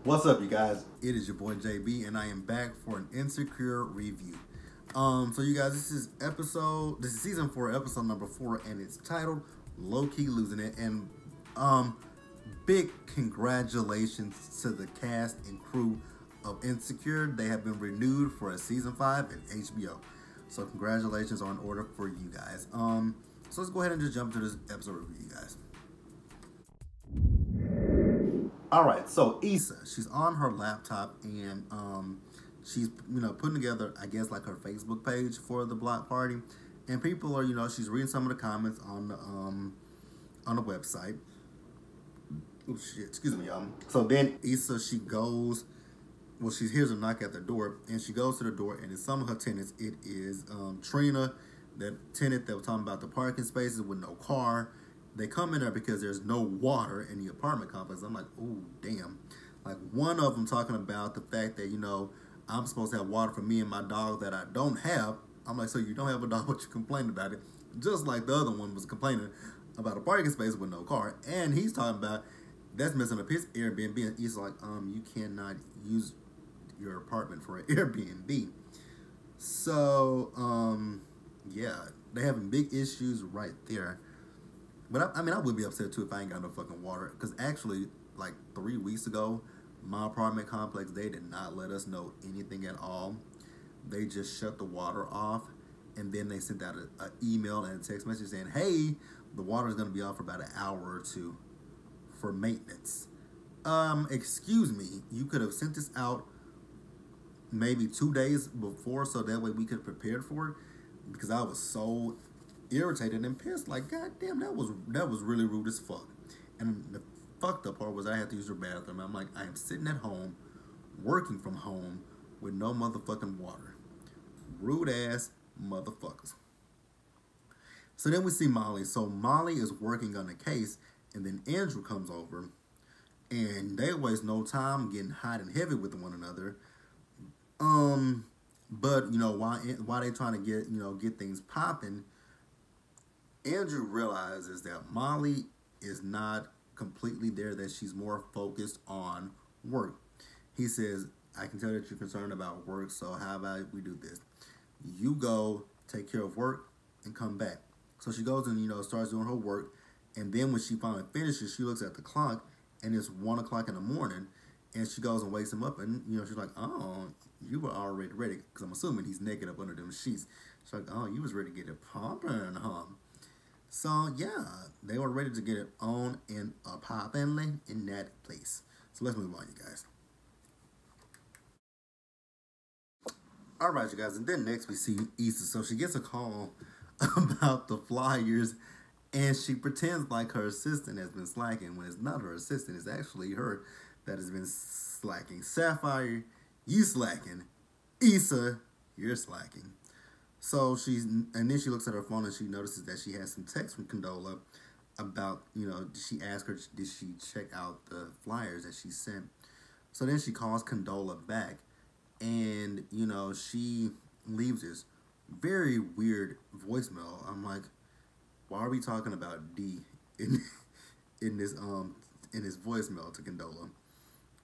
What's up, you guys? It is your boy JB, and I am back for an Insecure review. So you guys, this is season 4, episode number 4, and it's titled "Lowkey Losing It." And big congratulations to the cast and crew of Insecure. They have been renewed for a season 5 at HBO. So congratulations are in order for you guys. So let's go ahead and just jump to this episode review, you guys. Alright, so Issa, she's on her laptop and she's putting together, I guess, like her Facebook page for the block party. And people are, she's reading some of the comments on the website. Oh shit, excuse me, y'all. So then Issa, she hears a knock at the door, and she goes to the door, and it's some of her tenants. It is Trina, that tenant that was talking about the parking spaces with no car. They come in there because there's no water in the apartment complex. I'm like, oh, damn. Like, one of them talking about the fact that, I'm supposed to have water for me and my dog that I don't have. I'm like, so you don't have a dog, but you complain about it. Just like the other one was complaining about a parking space with no car. And he's talking about that's messing up his Airbnb. And he's like, you cannot use your apartment for an Airbnb. So, yeah, they're having big issues right there. But I would be upset too if I ain't got no fucking water. Because actually, like 3 weeks ago, my apartment complex, they did not let us know anything at all. They just shut the water off. And then they sent out an email and a text message saying, hey, the water is going to be off for about an hour or two for maintenance. Excuse me, you could have sent this out maybe 2 days before so that way we could have prepared for it. Because I was so irritated and pissed, like, god damn, that was really rude as fuck. And the fucked up part was I had to use the bathroom. I'm like, I am sitting at home, working from home, with no motherfucking water. Rude ass motherfuckers. So then we see Molly. So Molly is working on a case, and then Andrew comes over, and they waste no time getting hot and heavy with one another. But while they trying to get things popping, Andrew realizes that Molly is not completely there, that she's more focused on work. He says, I can tell that you're concerned about work, so how about we do this? You go take care of work and come back. So she goes and, starts doing her work, and then when she finally finishes, she looks at the clock, and it's 1 o'clock in the morning, and she goes and wakes him up, and, she's like, oh, you were already ready, because I'm assuming he's naked up under them sheets. She's like, oh, you was ready to get it popping, huh? So, yeah, they were ready to get it on and popping in that place. So, let's move on, you guys. All right, you guys, and then next we see Issa. So, she gets a call about the flyers, and she pretends like her assistant has been slacking when it's not her assistant. It's actually her that has been slacking. Sapphire, you slacking. Issa, you're slacking. So then she looks at her phone and she notices that she has some text from Condola about, she asked her, did she check out the flyers that she sent? So then she calls Condola back and, she leaves this very weird voicemail. I'm like, why are we talking about D in this voicemail to Condola?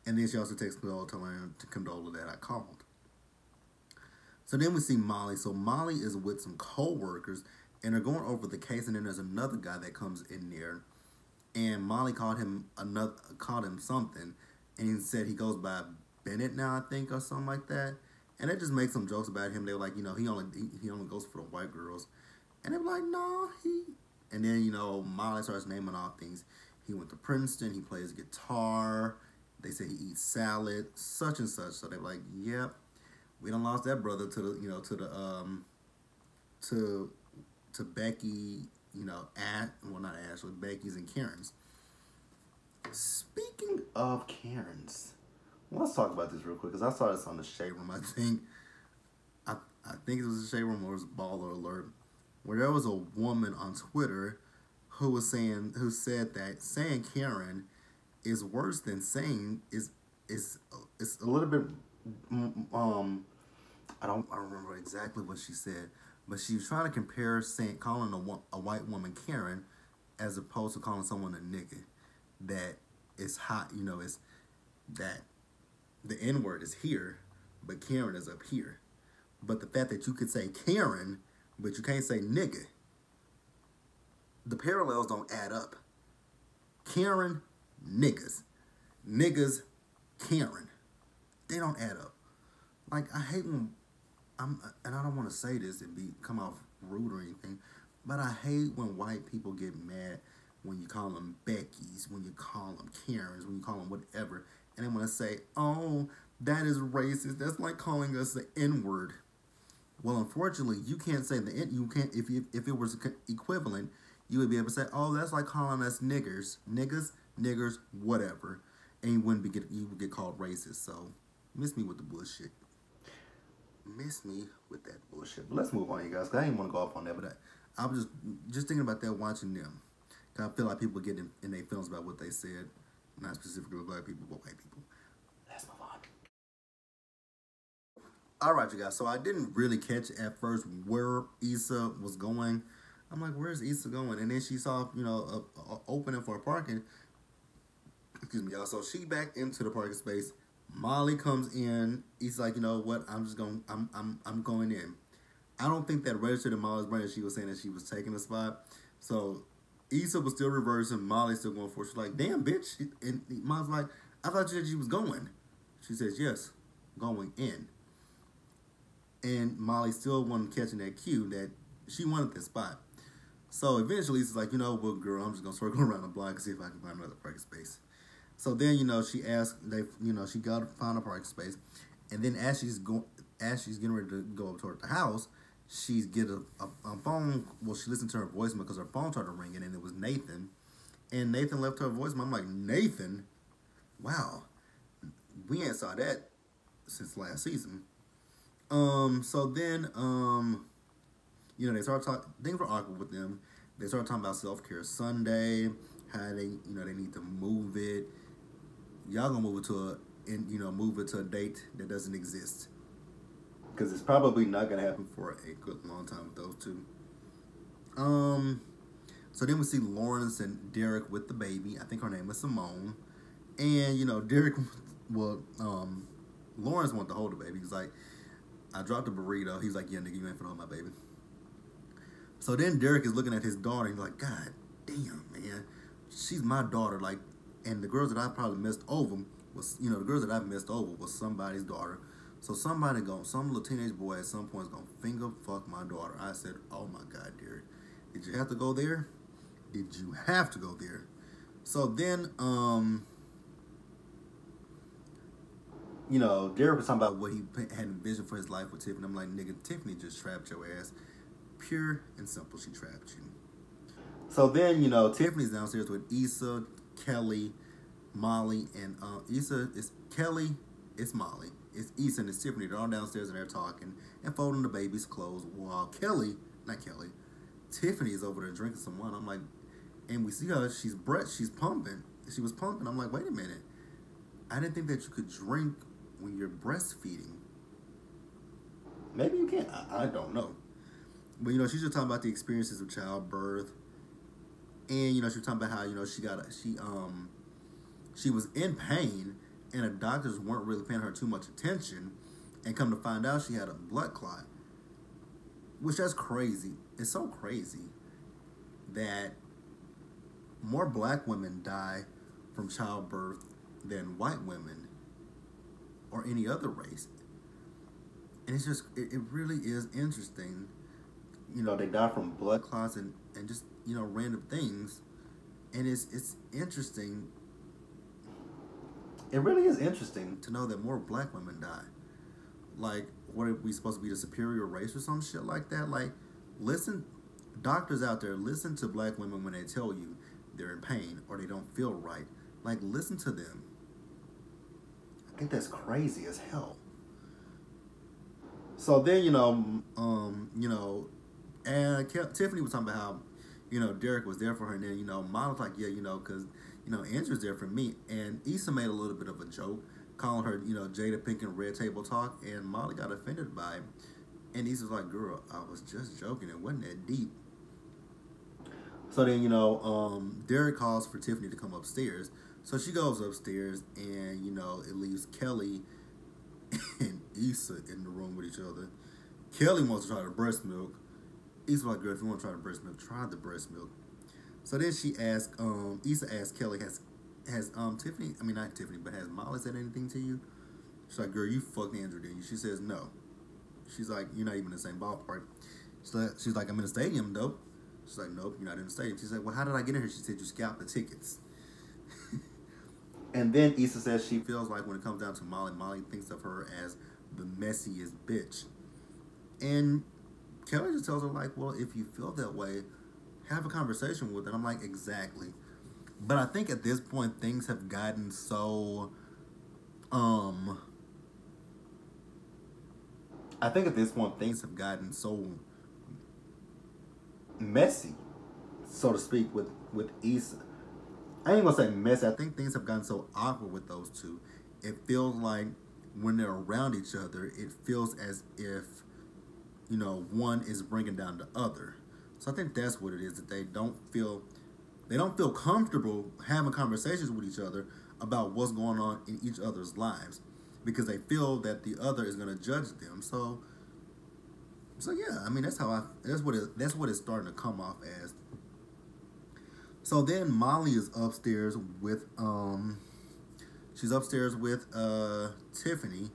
And then she also texts Condola telling Condola that I called. So then we see Molly. So Molly is with some co-workers, and they're going over the case, and then there's another guy that comes in there, and Molly called him something, and he said he goes by Bennett now, I think, or something like that. And they just make some jokes about him. They were like, he only goes for the white girls, and they were like, no, And then Molly starts naming off things. He went to Princeton. He plays guitar. They say he eats salad, such and such. So they were like, yep. We done lost that brother to the to Becky, not Ashley, Becky's and Karen's. Speaking of Karen's, let's talk about this real quick because I saw this on the Shade Room. I think it was the Shade Room or it was Baller Alert, where there was a woman on Twitter who said that saying Karen is worse than saying is a little bit I don't remember exactly what she said, but she was trying to compare calling a white woman Karen as opposed to calling someone a nigga. That is hot, is that the N word is here, but Karen is up here. But the fact that you could say Karen, but you can't say nigga, the parallels don't add up. Karen, niggas. Niggas, Karen. They don't add up. Like, I hate when and I don't want to say this and come off rude or anything, but I hate when white people get mad when you call them Becky's, when you call them Karens, when you call them whatever, and they want to say, "Oh, that is racist. That's like calling us the N-word." Well, unfortunately, you can't say the N. You can't if it was equivalent, you would be able to say, "Oh, that's like calling us niggers, niggas, niggers, whatever," and you would get called racist. So, miss me with the bullshit. Miss me with that bullshit. But let's move on, you guys. Cause I didn't want to go off on that, but I was just thinking about that watching them. Cause I feel like people get in their feelings about what they said, not specifically black people, but white people. Let's move on. All right, you guys. So I didn't really catch at first where Issa was going. I'm like, where's Issa going? And then she saw, a opening for a parking. Excuse me, y'all. So she backed into the parking space. Molly comes in. He's like, you know what? I'm going in. I don't think that registered in Molly's brain. She was saying that she was taking a spot. So Issa was still reversing. Molly's still going for it. She's like, damn, bitch. And Molly's like, I thought you said you was going. She says, yes, going in. And Molly still wasn't catching that cue that she wanted this spot. So eventually Issa's like, well, girl, I'm just going to circle around the block and see if I can find another parking space. So then, she asked, she got to find a parking space. And then as she's getting ready to go up toward the house, she's get a phone. Well, she listened to her voicemail because her phone started ringing, and it was Nathan. And Nathan left her voicemail. I'm like, Nathan? Wow. We ain't saw that since last season. So then, they started talking, things were awkward with them. They started talking about Self-Care Sunday, how they, they need to move it. Y'all gonna move it to a date that doesn't exist. Because it's probably not gonna happen for a good long time with those two. So then we see Lawrence and Derek with the baby. I think her name is Simone. And, Derek, Lawrence wanted to hold the baby. He's like, I dropped a burrito. He's like, yeah, nigga, you ain't finna hold my baby. So then Derek is looking at his daughter. He's like, God damn, man. She's my daughter. Like, and the girls that I probably missed over was, the girls that I missed over was somebody's daughter. So some little teenage boy at some point is going to finger fuck my daughter. I said, oh my God, Derek. Did you have to go there? Did you have to go there? So then, Derek was talking about what he had envisioned for his life with Tiffany. I'm like, nigga, Tiffany just trapped your ass. Pure and simple, she trapped you. So then, Tiffany's downstairs with Issa, Kelly, Molly, and Issa is Kelly, it's Molly. It's Issa and it's Tiffany. They're all downstairs and they're talking and folding the baby's clothes while Tiffany's over there drinking some wine. I'm like, and we see her, she's pumping. She was pumping. I'm like, wait a minute. I didn't think that you could drink when you're breastfeeding. Maybe you can. I don't know. But, she's just talking about the experiences of childbirth. And, she was talking about how, she was in pain and the doctors weren't really paying her too much attention. And come to find out she had a blood clot. Which that's crazy. It's so crazy that more black women die from childbirth than white women or any other race. And it's just, it really is interesting. They die from blood clots and just, random things. And it's interesting. It really is interesting to know that more black women die. Like, what are we supposed to be, the superior race or some shit like that? Like, listen, doctors out there, listen to black women when they tell you they're in pain or they don't feel right. Like, listen to them. I think that's crazy as hell. So then, and Tiffany was talking about how, Derek was there for her. And then, Mom was like, yeah, because, Andrew's there for me. And Issa made a little bit of a joke, calling her, Jada Pink and Red Table Talk. And Molly got offended by it. And Issa was like, girl, I was just joking. It wasn't that deep. So then, Derek calls for Tiffany to come upstairs. So she goes upstairs, and it leaves Kelly and Issa in the room with each other. Kelly wants to try the breast milk. Issa's like, girl, if you want to try the breast milk, try the breast milk. So then she asks, Issa asks Kelly, has Tiffany, I mean not Tiffany, but has Molly said anything to you? She's like, girl, you fucked Andrew, didn't you? She says, no. She's like, you're not even in the same ballpark. She's like, I'm in the stadium, though. She's like, nope, you're not in the stadium. She's like, well, how did I get in here? She said, you scalped the tickets. And then Issa says she feels like when it comes down to Molly, Molly thinks of her as the messiest bitch. And Kelly just tells her, like, well, if you feel that way, have a conversation with it. I'm like, exactly. But I think at this point, things have gotten so, I think at this point, things have gotten so messy, so to speak, with Issa. I ain't gonna say messy. I think things have gotten so awkward with those two. It feels like when they're around each other, it feels as if one is bringing down the other. So I think that's what it is, that they don't feel comfortable having conversations with each other about what's going on in each other's lives, because they feel that the other is going to judge them. So yeah, I mean, that's what it's starting to come off as. So then Molly is upstairs with Tiffany,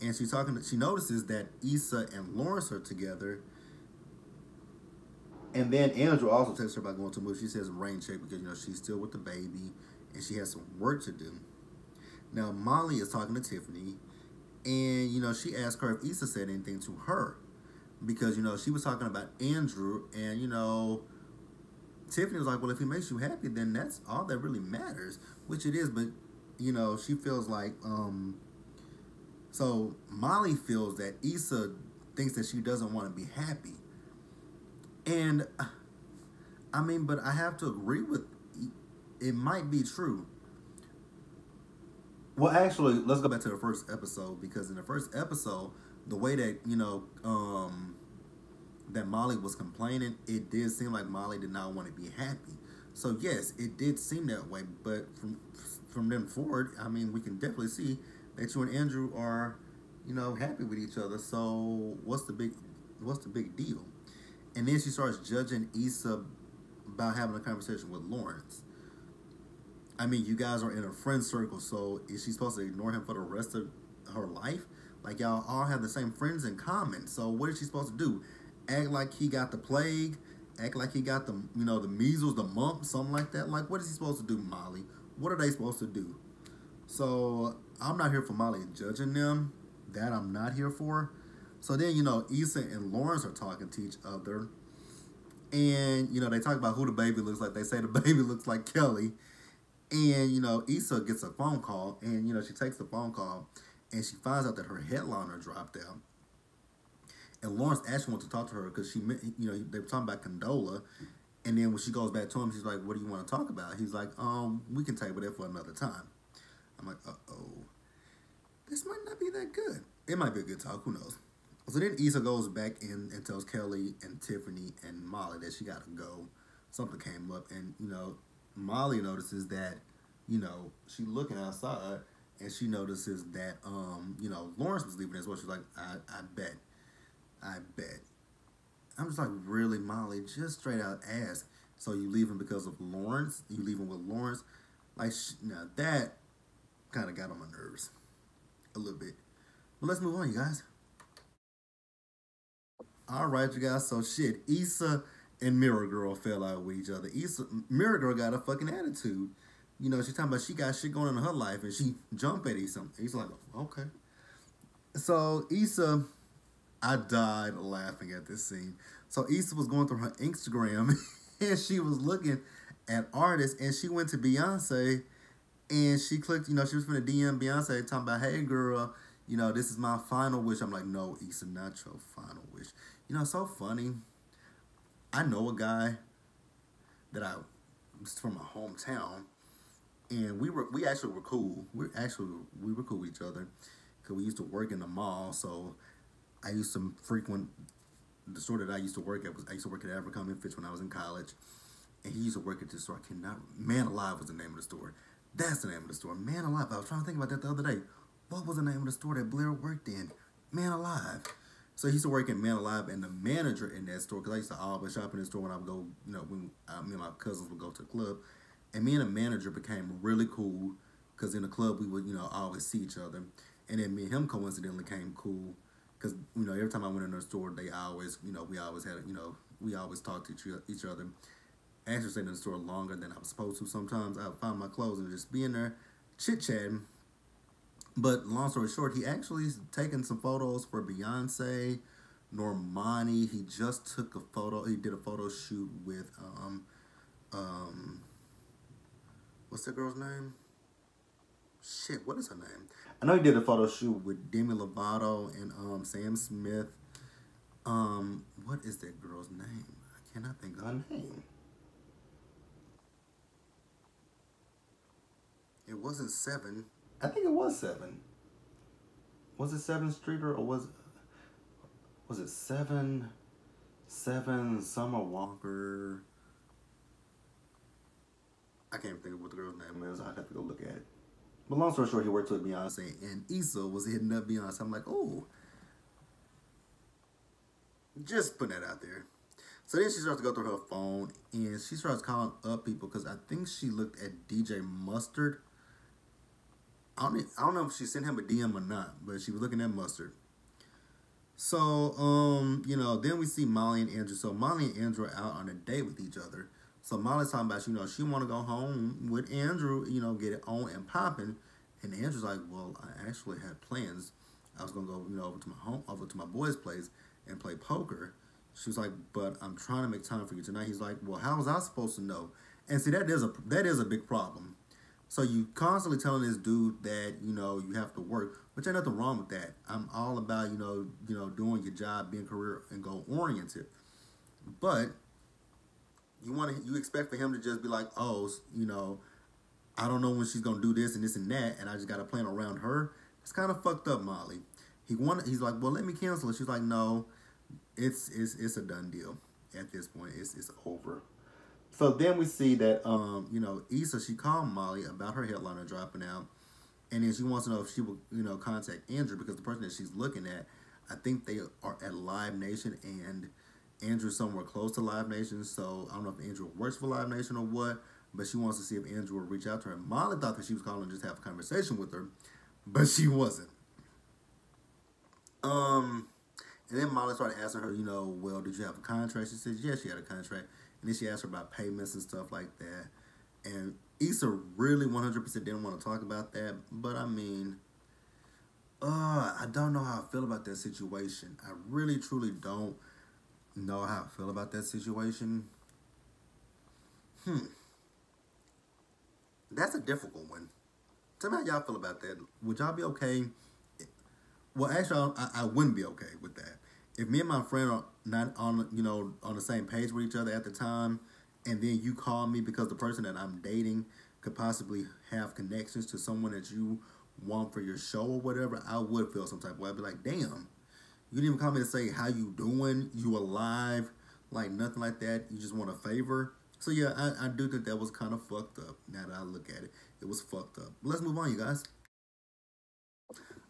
and she notices that Issa and Lawrence are together. And then Andrew also texts her about going to a movie. She says rain check because she's still with the baby and she has some work to do. Now Molly is talking to Tiffany, and she asked her if Issa said anything to her, because she was talking about Andrew, and Tiffany was like, well, if he makes you happy, then that's all that really matters, which it is. But she feels like so Molly feels that Issa thinks that she doesn't want to be happy. And I mean, but I have to agree with it. Might be true. Well, actually, let's go back to the first episode, because in the first episode, the way that that Molly was complaining, it did seem like Molly did not want to be happy. So yes, it did seem that way. But from then forward, I mean, we can definitely see that you and Andrew are happy with each other. So what's the big deal? And then she starts judging Issa about having a conversation with Lawrence. I mean, you guys are in a friend circle, so is she supposed to ignore him for the rest of her life? Like, y'all all have the same friends in common. So what is she supposed to do? Act like he got the plague? Act like he got the the measles, the mumps, something like that? Like, what is he supposed to do, Molly? What are they supposed to do? So I'm not here for Molly judging them. That I'm not here for. So then, Issa and Lawrence are talking to each other. And, they talk about who the baby looks like. They say the baby looks like Kelly. And, Issa gets a phone call. And, she takes the phone call. And she finds out that her headliner dropped out. And Lawrence actually wants to talk to her because they were talking about Condola. And then when she goes back to him, she's like, what do you want to talk about? He's like, we can table that for another time. I'm like, uh-oh. This might not be that good. It might be a good talk. Who knows? So then Issa goes back in and tells Kelly and Tiffany and Molly that she got to go. Something came up. And, Molly notices that, she's looking outside and she notices that, Lawrence was leaving as well. She's like, I bet. I'm just like, really, Molly? Just straight out ask. So you leaving because of Lawrence? You leaving with Lawrence? Like, now that kind of got on my nerves a little bit. But let's move on, you guys. All right, you guys. So shit, Issa and Mirror Girl fell out with each other. Mirror Girl got a fucking attitude. She's talking about she got shit going on in her life, and she jumped at Issa. Issa like, okay. So Issa, I died laughing at this scene. So Issa was going through her Instagram, and she was looking at artists, and she went to Beyonce, and she clicked. She was finna DM Beyonce talking about, hey girl, this is my final wish. I'm like, no, Issa, not your final wish. It's so funny. I know a guy that was from my hometown, and we actually were cool. We were cool with each other because we used to work in the mall. So I used to frequent the store that I used to work at. I used to work at Abercrombie & Fitch when I was in college, and he used to work at this store. Man Alive was the name of the store. That's the name of the store. Man Alive. I was trying to think about that the other day. What was the name of the store that Blair worked in? Man Alive. So he used to work in Man Alive, and the manager in that store, because I used to always shop in the store when I would go, when me and my cousins would go to the club. And me and the manager became really cool, because in the club we would, always see each other. And then me and him coincidentally came cool, because, every time I went in the store, they always, we always had, we always talked to each other. I actually stayed in the store longer than I was supposed to. Sometimes I would find my clothes and just be in there chit-chatting. But long story short, he actually taken some photos for Beyonce, Normani. He just took a photo. He did a photo shoot with what's that girl's name? Shit, what is her name? I know he did a photo shoot with Demi Lovato and Sam Smith. What is that girl's name? I cannot think of her name. It wasn't 7. I think it was 7. Was it 7th Street or was it 7 Summer Walker? I can't think of what the girl's name is. I'd have to go look at it. But long story short, he worked with Beyonce, and Issa was hitting up Beyonce. I'm like, oh, just putting that out there. So then she starts to go through her phone, and she starts calling up people because I think she looked at DJ Mustard. I don't know if she sent him a DM or not, but she was looking at Mustard. So, then we see Molly and Andrew. So Molly and Andrew are out on a date with each other. So Molly's talking about, she want to go home with Andrew, get it on and popping. And Andrew's like, well, I actually had plans. I was going to go, over to my boy's place and play poker. She was like, but I'm trying to make time for you tonight. He's like, well, how was I supposed to know? And see, that is a big problem. So you constantly telling this dude that, you have to work, which ain't nothing wrong with that. I'm all about, doing your job, being career and goal oriented. But you expect for him to just be like, oh, I don't know when she's gonna do this and that, and I just gotta plan around her. It's kind of fucked up, Molly. He's like, well, let me cancel it. She's like, no, it's a done deal at this point. It's over. So then we see that, Issa, she called Molly about her headliner dropping out. And then she wants to know if she will, contact Andrew, because the person that she's looking at, I think they are at Live Nation, and Andrew's somewhere close to Live Nation. So I don't know if Andrew works for Live Nation or what, but she wants to see if Andrew will reach out to her. Molly thought that she was calling to just have a conversation with her, but she wasn't. And then Molly started asking her, well, did you have a contract? She said, yes, she had a contract. And then she asked her about payments and stuff like that. And Issa really 100% didn't want to talk about that. But I mean, I don't know how I feel about that situation. I really, truly don't know how I feel about that situation. That's a difficult one. Tell me how y'all feel about that. Would y'all be okay? Well, actually, I wouldn't be okay with that. If me and my friend are not on, on the same page with each other at the time, and then you call me because the person that I'm dating could possibly have connections to someone that you want for your show or whatever, I would feel some type of way. I'd be like, damn, you didn't even call me to say how you doing, you alive, like nothing like that. You just want a favor. So yeah, I do think that was kind of fucked up. Now that I look at it, it was fucked up. But let's move on, you guys.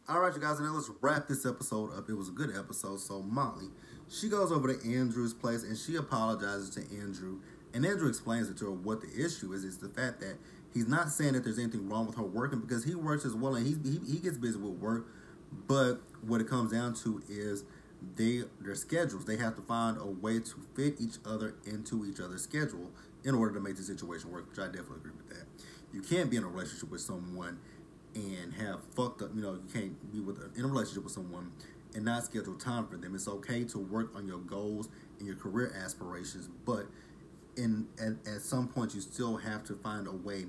All right, you guys, and now let's wrap this episode up. It was a good episode. So Molly, she goes over to Andrew's place and she apologizes to Andrew. And Andrew explains it to her what the issue is the fact that he's not saying that there's anything wrong with her working, because he works as well and he gets busy with work. But what it comes down to is their schedules. They have to find a way to fit each other into each other's schedule in order to make the situation work, which I definitely agree with that. You can't be in a relationship with someone and have fucked up, you can't be in a relationship with someone and not schedule time for them. It's okay to work on your goals and your career aspirations, but at some point you still have to find a way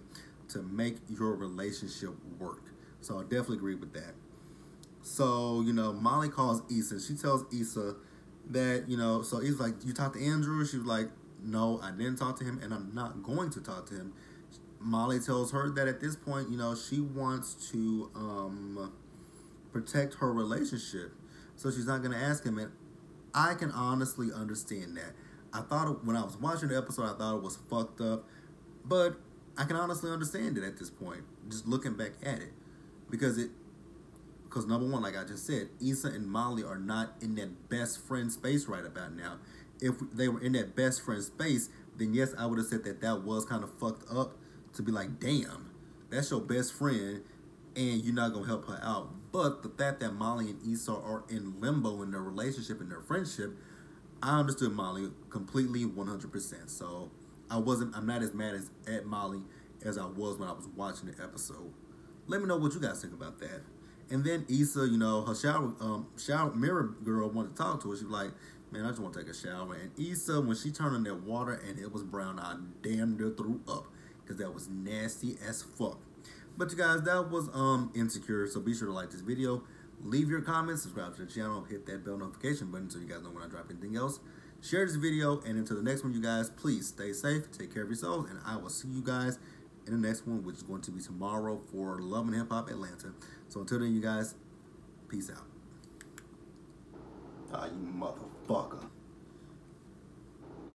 to make your relationship work. So I definitely agree with that. So, Molly calls Issa. She tells Issa that, so Issa's like, you talked to Andrew? She was like, no, I didn't talk to him and I'm not going to talk to him. Molly tells her that at this point, she wants to protect her relationship. So she's not going to ask him. And I can honestly understand that. When I was watching the episode, I thought it was fucked up. But I can honestly understand it at this point, just looking back at it, because number one, like I just said, Issa and Molly are not in that best friend space right about now. If they were in that best friend space, then yes, I would have said that was kind of fucked up to be like, damn, that's your best friend, and you're not gonna help her out. But the fact that Molly and Issa are in limbo in their relationship and their friendship, I understood Molly completely, 100%. So I'm not as mad at Molly as I was when I was watching the episode. Let me know what you guys think about that. And then Issa, her shower mirror girl wanted to talk to her. She was like, man, I just want to take a shower. And Issa, when she turned on that water and it was brown, I damn near threw up because that was nasty as fuck. But you guys, that was Insecure. So be sure to like this video, leave your comments, subscribe to the channel, hit that bell notification button so you guys know when I drop anything else. Share this video, and until the next one, you guys, please stay safe, take care of yourselves, and I will see you guys in the next one, which is going to be tomorrow for Love and Hip Hop Atlanta. So until then, you guys, peace out. Ah, you motherfucker.